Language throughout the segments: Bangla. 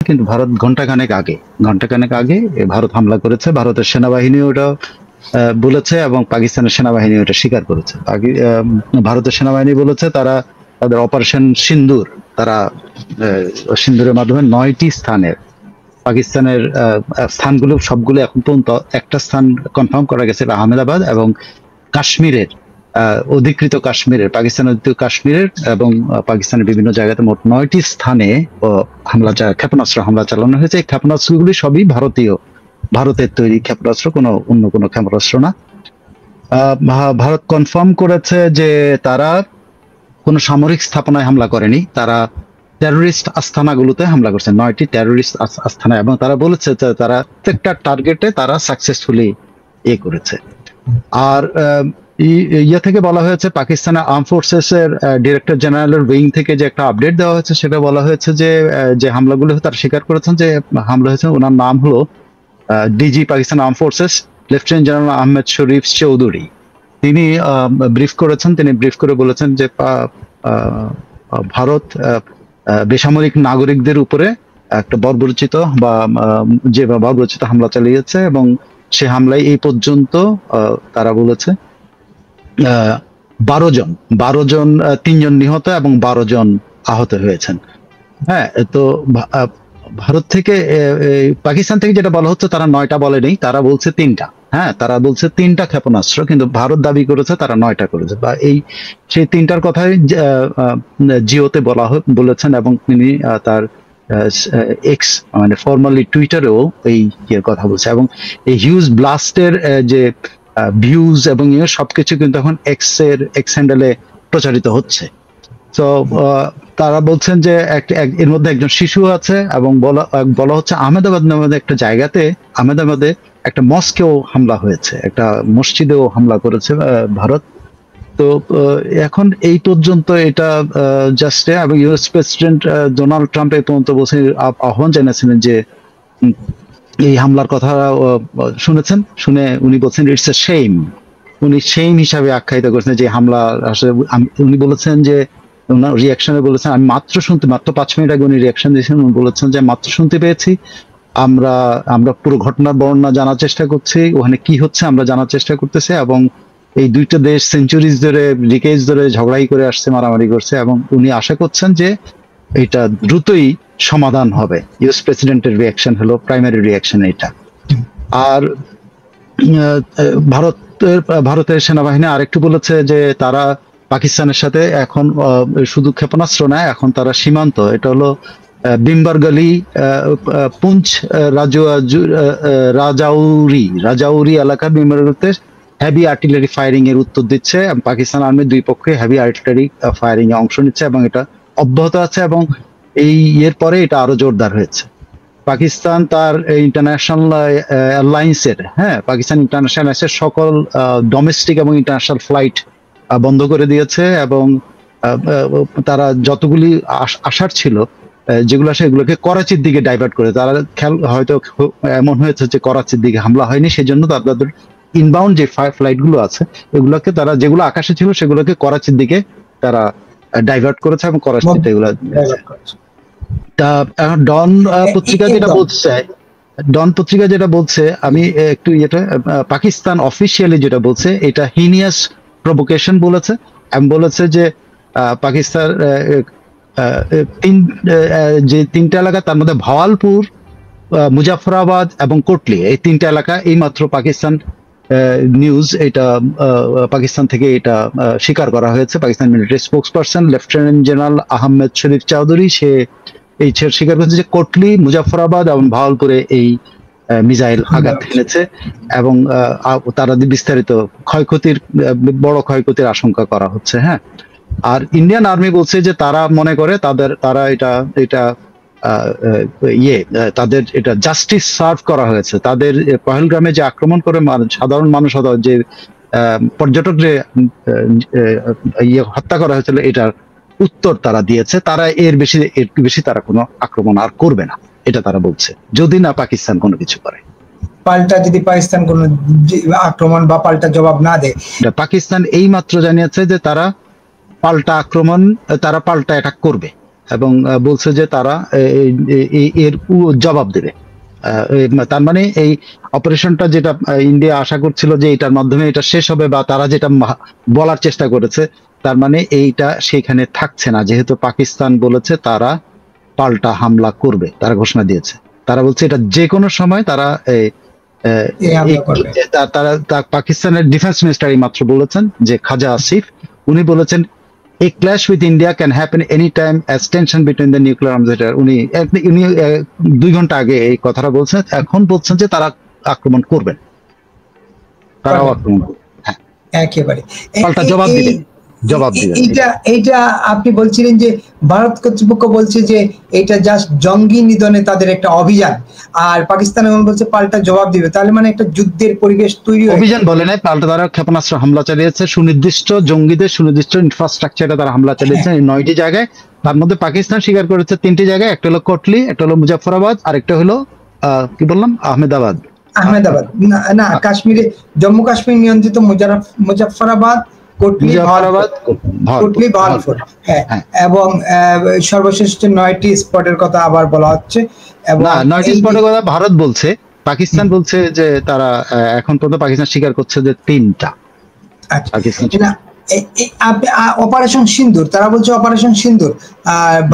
কিন্তু ভারত ঘন্টাখানেক আগে ভারত হামলা করেছে। ভারতের সেনাবাহিনী ওটা বলেছে এবং পাকিস্তানের সেনাবাহিনী ওটা স্বীকার করেছে। ভারতের সেনাবাহিনী বলেছে তারা তাদের অপারেশন সিন্দুর, তারা সিন্দুরের মাধ্যমে 9টি স্থানের পাকিস্তানের স্থানগুলো সবগুলো এখন পর্যন্ত একটা স্থান কনফার্ম করা গেছে, আহমেদাবাদ এবং কাশ্মীরের অধিকৃত কাশ্মীরের, পাকিস্তানের অধিকৃত কাশ্মীরের এবং পাকিস্তানের বিভিন্ন জায়গাতে মোট 9টি স্থানে ক্ষেপণাস্ত্র হামলা চালানো হয়েছে। এই ক্ষেপণাস্ত্রগুলি সবই ভারতের তৈরি ক্ষেপণাস্ত্র, অন্য কোনো ক্ষেপণাস্ত্র না। ভারত কনফার্ম করেছে যে তারা কোনো সামরিক স্থাপনায় হামলা করেনি, তারা টেরোরিস্ট আস্তানাগুলোতে হামলা করছে, 9টি টেরোরিস্ট আস্তানা, এবং তারা বলেছে যে তারা প্রত্যেকটা টার্গেটে তারা সাকসেসফুলি করেছে। আর ইয়ে থেকে বলা হয়েছে, পাকিস্তানের আর্ম ফোর্সেস এর ডিরেক্টর জেনারেলের উইং থেকে যে একটা আপডেট দেওয়া হয়েছে, সেটা বলা হয়েছে যে হামলাগুলো তারা স্বীকার করেছেন যে হামলা হয়েছে। ওনার নাম হলো DG Pakistan arm forces lieutenant general Ahmed Sharif Chaudhry. তিনি ব্রিফ করেছেন, তিনি ব্রিফ করে বলেছেন যে ভারত বেসামরিক নাগরিকদের উপরে একটা বর্বরচিত হামলা চালিয়েছে, এবং সে হামলায় এই পর্যন্ত তারা বলেছে 12 জন 3 জন নিহত এবং 12 জন আহত হয়েছেন। হ্যাঁ, তো ভারত থেকে পাকিস্তান থেকে যেটা বলা হচ্ছে তারা 9টা বলেনি, তারা বলছে 3টা। হ্যাঁ, তারা বলছে 3টা ক্ষেপণাস্ত্র, কিন্তু ভারত দাবি করেছে তারা 9টা করেছে। বা সেই 3টার কথাই জিওতে বলেছেন, এবং তিনি তার এক্স মানে ফর্মালি টুইটারেও এই কথা বলছে। এবং এই হিউজ ব্লাস্টের যে ভিউজ এবং সবকিছু কিন্তু এখন এক্স হ্যান্ডেলে প্রচারিত হচ্ছে। তো তারা বলছেন যে এর মধ্যে একজন শিশু আছে, এবং বলা হচ্ছে আহমেদাবাদ নামে একটা জায়গাতে, আহমেদাবাদে একটা মস্কেও হামলা হয়েছে, একটা মসজিদেও হামলা করেছে ভারত। তো এখন এই পর্যন্ত এটা জাস্ট, এবং ইউএস প্রেসিডেন্ট ডোনাল্ড ট্রাম্প এই পর্যন্ত বলছেন, আহ্বান জানিয়েছিলেন যে এই হামলার কথা শুনেছেন, শুনে উনি বলছেন ইটস এ শেম। উনি শেম হিসাবে আখ্যায়িত করেছেন যে হামলা আসলে। উনি বলেছেন যে ওনার রিয়াকশনে বলেছেন, আমি মাত্র 5 মিনিট আগে উনি রিয়াকশন দিয়েছেন, উনি বলেছেন যে মাত্র শুনতে পেয়েছি, আমরা পুরো ঘটনার বর্ণনা জানার চেষ্টা করছি, ওখানে কি হচ্ছে আমরা জানার চেষ্টা করতেছি, এবং এই দুইটা দেশ সেঞ্চুরিজ ধরে, ডিকেজ ধরে ঝগড়াই করে আসছে, মারামারি করছে, এবং উনি আশা করছেন যে এটা দ্রুতই সমাধান হবে। ইউএস প্রেসিডেন্টের রিয়াকশন হলো প্রাইমারি রিয়াকশন এটা। আর ভারতের সেনাবাহিনী আরেকটু বলেছে যে তারা পাকিস্তানের সাথে এখন শুধু ক্ষেপণাস্ত্র না, এখন তারা সীমান্ত, এটা হলো বিম্বারগালি, পুঞ্চ, রাজাউরি এলাকার বিম্বারগালিতে হেভি আর্টিলারি ফায়ারিং এর উত্তর দিচ্ছে। পাকিস্তান আর্মির দুই পক্ষে হেভি আর্টিলারি ফায়ারিং এ অংশ নিচ্ছে, এবং এটা অব্যাহত আছে, এবং এর পরে এটা আরো জোরদার হয়েছে। পাকিস্তান তার ইন্টারন্যাশনাল এয়ারলাইন্সের পাকিস্তান ইন্টারন্যাশনাল এয়ারলাইন্সের সকল ডোমেস্টিক এবং ইন্টারন্যাশনাল ফ্লাইট বন্ধ করে দিয়েছে, এবং তারা যতগুলি আসার ছিল, যেগুলো আসে এগুলোকে করাচির দিকে ডাইভার্ট করে। তারা হয়তো এমন হয়েছে যে করাচির দিকে হামলা হয়নি, সেই জন্য তাদের ইনবাউন্ড যে ফ্লাইট গুলো আছে এগুলোকে তারা, যেগুলো আকাশে ছিল সেগুলোকে করাচির দিকে তারা ডাইভার্ট করেছে, এবং করাচিতে এগুলো। তা ডন পত্রিকা যেটা বলছে, আমি একটু পাকিস্তান অফিসিয়ালি যেটা বলছে, এটা হিনিয়াস প্রভোকেশন বলেছে, এবং বলেছে যে পাকিস্তান যে 3টা এলাকা, তার মধ্যে ভাওয়ালপুর, মুজাফরাবাদ এবং কোটলি, এই 3টা এলাকা এইমাত্র পাকিস্তান নিউজ, এটা পাকিস্তান থেকে এটা স্বীকার করা হয়েছে। Pakistan military spokesperson lieutenant general Ahmed Sharif Chaudhry সে স্বীকার করেছে যে কোটলি, মুজাফরাবাদ এবং ভাওয়ালপুরে এই মিসাইল আঘাত এনেছে, এবং তারা বিস্তারিত বড় ক্ষয়ক্ষতির আশঙ্কা করা হচ্ছে। হ্যাঁ, আর ইন্ডিয়ান আর্মি বলছে যে তারা মনে করে তারা এটা তাদের এটা জাস্টিস সার্ভ করা হয়েছে। তাদের পহেলগ্রামে যে আক্রমণ করে সাধারণ মানুষ, যে পর্যটক যে হত্যা করা হয়েছিল, এটার উত্তর তারা দিয়েছে। তারা এর বেশি তারা কোনো আক্রমণ আর করবে না, এটা তারা বলছে, যদি না পাকিস্তান কোনো কিছু করে। পাল্টা যদি পাকিস্তান কোনো আক্রমণ বা পাল্টা জবাব না দেয়, পাকিস্তান এই মাত্র জানিয়েছে যে তারা পাল্টা অ্যাটাক করবে। এবং বলছে যে তারা এর জবাব দেবে। তার মানে এই অপারেশনটা যেটা ইন্ডিয়া আশা করছিল যে এটার মাধ্যমে এটা শেষ হবে, বা তারা যেটা বলার চেষ্টা করেছে, তার মানে এইটা সেখানে থাকছে না, যেহেতু পাকিস্তান বলেছে তারা পাল্টা হামলা করবে, তারা ঘোষণা দিয়েছে। তারা বলছে এটা যে কোনো সময় তারা এই হামলা করবে। পাকিস্তানের ডিফেন্স মিনিস্টার মাত্র বলেছেন যে খাজা আসিফ, উনি বলেছেন a clash with India can happen anytime as tension between the nuclear arms উনি 2 ঘন্টা আগে এই কথাটা বলছেন। এখন বলছেন যে তারা আক্রমণ করবেন, তারাও আক্রমণ করবে, হ্যাঁ, একেবারে পাল্টা জবাব দিবেন, জবাব দিবেন। এইটা আপনি বলছিলেন যে ভারত কর্তৃপক্ষ বলছে যে এটা জাস্ট জঙ্গি নিধনে তাদের একটা অভিযান, আর পাকিস্তান এখন বলছে পাল্টা জবাব দিবে, তাহলে মানে একটা যুদ্ধের পরিবেশ তৈরি হয়েছে। অভিযান বলে নাই, পাল্টা তারা ক্ষেপণাস্ত্র হামলা চালিয়েছে, সুনির্দিষ্ট জঙ্গিদের সুনির্দিষ্ট ইনফ্রাস্ট্রাকচারে তারা হামলা চালিয়েছে 9টি জায়গায়। তার মধ্যে পাকিস্তান স্বীকার করেছে 3টি জায়গায়, একটা হলো কোটলি, একটা হলো মুজাফফরাবাদ, আর একটা হলো কি বললাম আহমেদাবাদ। না কাশ্মীরে, জম্মু কাশ্মীর নিয়ন্ত্রিত মুজাফফরাবাদ, কোটলি, ভাওয়ালপুর, হ্যাঁ, এবং সর্বশেষ 9টি স্পটের কথা আবার বলা হচ্ছে। এবং 9টি স্পটের কথা ভারত বলছে, পাকিস্তান বলছে যে তারা এখন পর্যন্ত পাকিস্তান স্বীকার করছে যে 3টা। অপারেশন সিন্দুর, তারা বলছে অপারেশন সিন্দুর,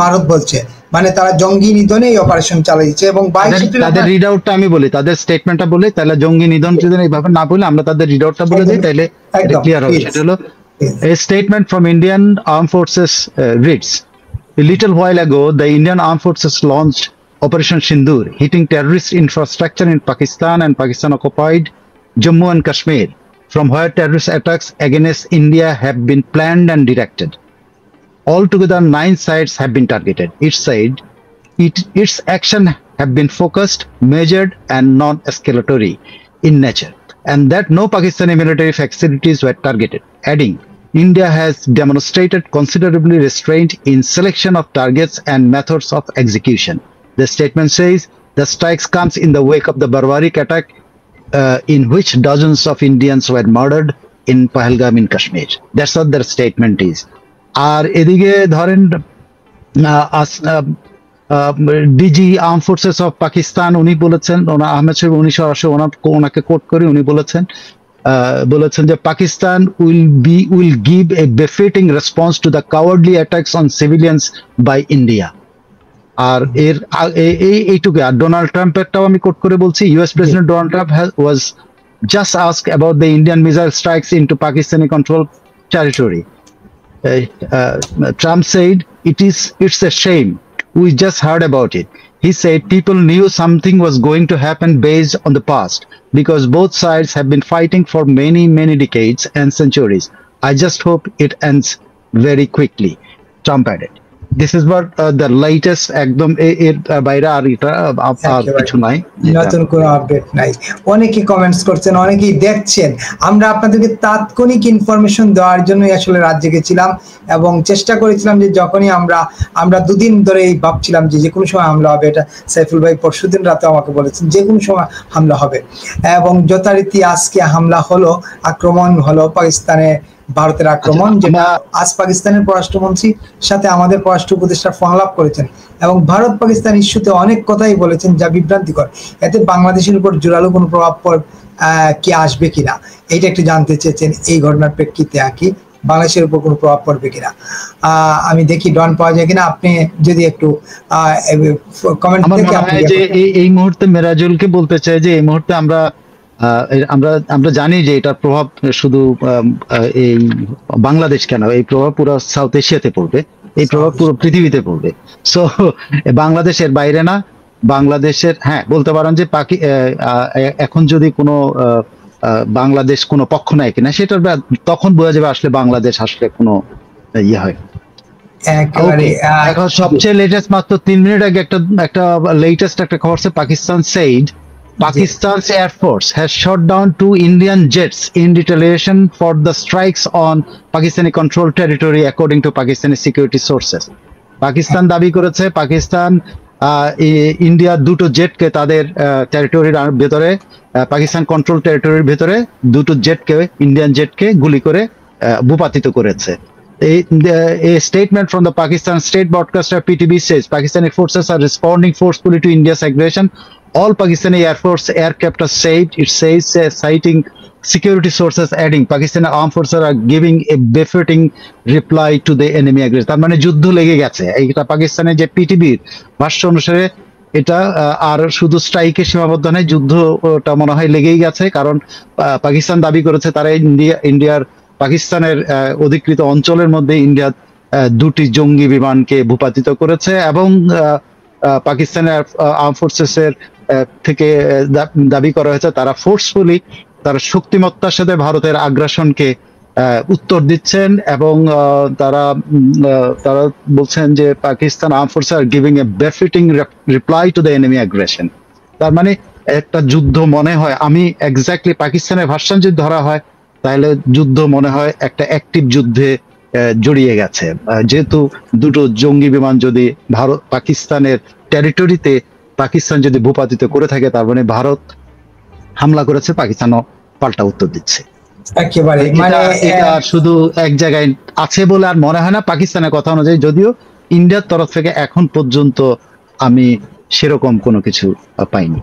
ভারত বলছে মানে তারা জঙ্গি নিধনে এই অপারেশন চালিয়েছে। এবং তাদের রিড আউটটা আমি বলি, তাদের স্টেটমেন্টটা বলি, তাহলে জঙ্গি নিধন এইভাবে না বলে আমরা তাদের রিড আউটটা বলে দিই, তাহলে ক্লিয়ার হবে। সেটা হলো a statement from Indian Armed Forces reads, a little while ago the Indian Armed Forces launched Operation Sindoor, hitting terrorist infrastructure in Pakistan and Pakistan occupied Jammu and Kashmir, from where terrorist attacks against India have been planned and directed. Altogether 9 sites have been targeted. Its action have been focused, measured and non-escalatory in nature, and that no Pakistani military facilities were targeted, adding, India has demonstrated considerably restraint in selection of targets and methods of execution. The statement says the strikes comes in the wake of the barbaric attack in which dozens of Indians were murdered in Pahalgam in Kashmir. That's what their statement is. আর এদিকে ধরেন DG arm forces of Pakistan উনি বলেছেন, আহমেদ সাহেব, উনি সরাসরি ওনাকে কোট করে উনি বলেছেন যে Pakistan will give a befitting response to the cowardly attacks on civilians by India. আর এইটুকু। আর ডোনাল্ড ট্রাম্পেরটাও আমি কোট করে বলছি, US president Donald Trump was just asked about the Indian missile strikes into Pakistani control territory. Trump said, it's a shame. We just heard about it. He said people knew something was going to happen based on the past, because both sides have been fighting for many, many decades and centuries. I just hope it ends very quickly, Trump added. This is what the latest একদম এর বাইরে আর এটা কিছু নাই, নতুন কোনো আপডেট নাই। অনেকে কমেন্টস করছেন, অনেকেই দেখছেন। আমরা আপনাদেরকে তাৎক্ষণিক ইনফরমেশন দেওয়ার জন্যই আসলে রাত জেগেছিলাম এবং চেষ্টা করেছিলাম যে যখনই আমরা 2 দিন ধরে ভাবছিলাম যে কোনো সময় হামলা হবে। এটা সাইফুল ভাই পরশুদিন রাতে আমাকে বলেছেন যে কোনো সময় হামলা হবে, এবং যথারীতি আজকে হামলা হলো, আক্রমণ হলো পাকিস্তানে, ভারতের আক্রমণ, যেটা আজ পাকিস্তানের পররাষ্ট্রমন্ত্রীর সাথে আমাদের পররাষ্ট্র উপদেষ্টা সংলাপ করেছেন এবং ভারত পাকিস্তান ইস্যুতে অনেক কথাই বলেছেন যা বিভ্রান্তিকর। এতে বাংলাদেশের উপর জোরালো কোনো প্রভাব কি আসবে কিনা এইটা একটু জানতে চেয়েছেন। এই ঘটনার প্রেক্ষিতে কি বাংলাদেশের উপর কোনো প্রভাব পড়বে কিনা আমি দেখি ডন পাওয়া যায় কিনা। আপনি যদি একটু কমেন্ট থেকে এই মুহূর্তে মেরাজুলকে বলতে চাই যে এই মুহূর্তে আমরা জানি যে এটার প্রভাব শুধু এই বাংলাদেশ কেন, এই প্রভাব পুরো সাউথ এশিয়াতে পড়বে, এই প্রভাব পুরো পৃথিবীতে পড়বে। সো বাংলাদেশের বাইরে না, বাংলাদেশের, হ্যাঁ বলতে পারেন যে এখন যদি কোনো বাংলাদেশ কোনো পক্ষ নেয় কিনা সেটা তখন বোঝা যাবে আসলে বাংলাদেশ আসলে কোনো ইয়ে হয়। এখন সবচেয়ে লেটেস্ট মাত্র 3 মিনিট আগে একটা লেটেস্ট একটা খবর, Pakistan said Pakistan's Air Force has shot down 2 Indian jets in retaliation for the strikes on Pakistani controlled territory, according to Pakistani security sources. Pakistan দাবি করেছে পাকিস্তান ইন্ডিয়ার 2টো জেটকে তাদের টেরিটরির ভেতরে, পাকিস্তান কন্ট্রোল টেরিটরির ভেতরে 2টো জেটকে, ইন্ডিয়ান জেটকে গুলি করে ভূপাতিত করেছে। A statement from the Pakistan state broadcaster PTB says Pakistani forces are responding forcefully to India's aggression. All Pakistani Air Force aircraft are saved, it says, citing security sources, adding Pakistani armed forces are giving a befitting reply to the enemy aggression. তার মানে যুদ্ধ লেগে গেছে। এটা পাকিস্তানের যে পিটিবির ভাষ্য অনুসারে এটা আর শুধু স্ট্রাইকে সীমাবদ্ধ নয়, যুদ্ধটা মনে হয় লেগেই গেছে। কারণ পাকিস্তান দাবি করেছে তারা ইন্ডিয়ার পাকিস্তানের অধিকৃত অঞ্চলের মধ্যে ইন্ডিয়া দুটি জঙ্গি বিমানকে ভূপাতিত করেছে, এবং পাকিস্তানের আর্ম ফোর্সেস এর থেকে দাবি করা হয়েছে তারা ফোর্সফুলি, তারা শক্তিমত্তার সাথে ভারতের আগ্রাসনকে উত্তর দিচ্ছেন, এবং তারা বলছেন যে Pakistan arm forces are giving a befitting reply to the enemy aggression. তার মানে একটা যুদ্ধ মনে হয়, আমি এক্স্যাক্টলি পাকিস্তানের ভার্সন যদি ধরা হয় তাহলে যুদ্ধ মনে হয় একটা অ্যাক্টিভ যুদ্ধে জড়িয়ে গেছে, যেহেতু দুটো জঙ্গি বিমান যদি পাকিস্তানের টেরিটরিতে পাকিস্তান যদি ভূপাতিত করে থাকে, তার মানে ভারত হামলা করেছে, পাকিস্তানও পাল্টা উত্তর দিচ্ছে। একেবারে মানে এটা শুধু এক জায়গায় আছে বলে আর মনে হয় না পাকিস্তানের কথা অনুযায়ী, যদিও ইন্ডিয়ার তরফ থেকে এখন পর্যন্ত আমি সেরকম কোনো কিছু পাইনি।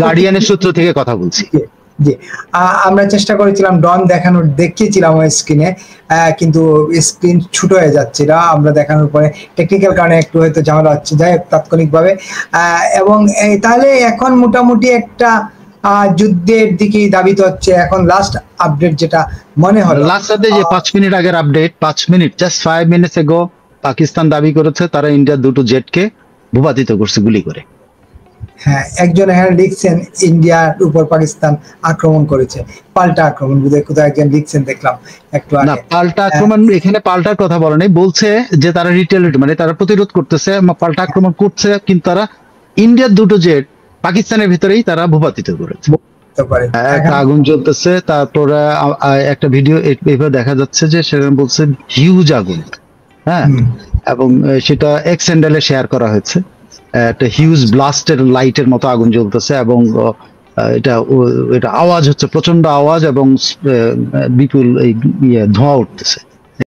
গার্ডিয়ানের সূত্র থেকে কথা বলছি। জি, আমরা চেষ্টা করেছিলাম ডন দেখানোর, দেখিয়েছিলাম ওই স্ক্রিনে, কিন্তু স্ক্রিন ছোট হয়ে যাচ্ছিল আমরা দেখানোর পরে, টেকনিক্যাল কারণে একটু হয়তো ঝামেলা হচ্ছে, যাই হোক তাৎক্ষণিকভাবে। এবং তাহলে এখন মোটামুটি একটা যুদ্ধের দিকেই দাবিত হচ্ছে। এখন লাস্ট আপডেট যেটা মনে হলো, লাস্ট আপডেট যে 5 মিনিট আগের আপডেট, 5 মিনিট, জাস্ট 5 মিনিটস এগো পাকিস্তান দাবি করেছে তারা ইন্ডিয়ার দুটো জেটকে ভূপাতিত করছে গুলি করে। হ্যাঁ, একজন এখানে লিখছেন ইন্ডিয়ার উপর পাকিস্তান আক্রমণ করেছে, পাল্টা আক্রমণ, কোথায় একজন লিখছেন দেখলাম একটু আগে। না, পাল্টা আক্রমণ এখানে পাল্টার কথা বলে নাই, বলছে যে তারা রিটেলিয়েট মানে তারা প্রতিরোধ করতেছে, পাল্টা আক্রমণ করছে, কিন্তু তারা ইন্ডিয়ার দুটো জেট পাকিস্তানের ভিতরেই তারা ভূপাতিত করেছে। একটা আগুন জ্বলতেছে, তারপরে একটা ভিডিও এভাবে দেখা যাচ্ছে যে সেখানে বলছে হিউজ আগুন, হ্যাঁ, এবং সেটা এক্স হ্যান্ডেলে শেয়ার করা হয়েছে, একটা হিউজ ব্লাস্টের লাইটের মতো আগুন জ্বলতেছে, এবং এটা আওয়াজ হচ্ছে, প্রচন্ড আওয়াজ, এবং বিপুল ধোঁয়া উঠতেছে।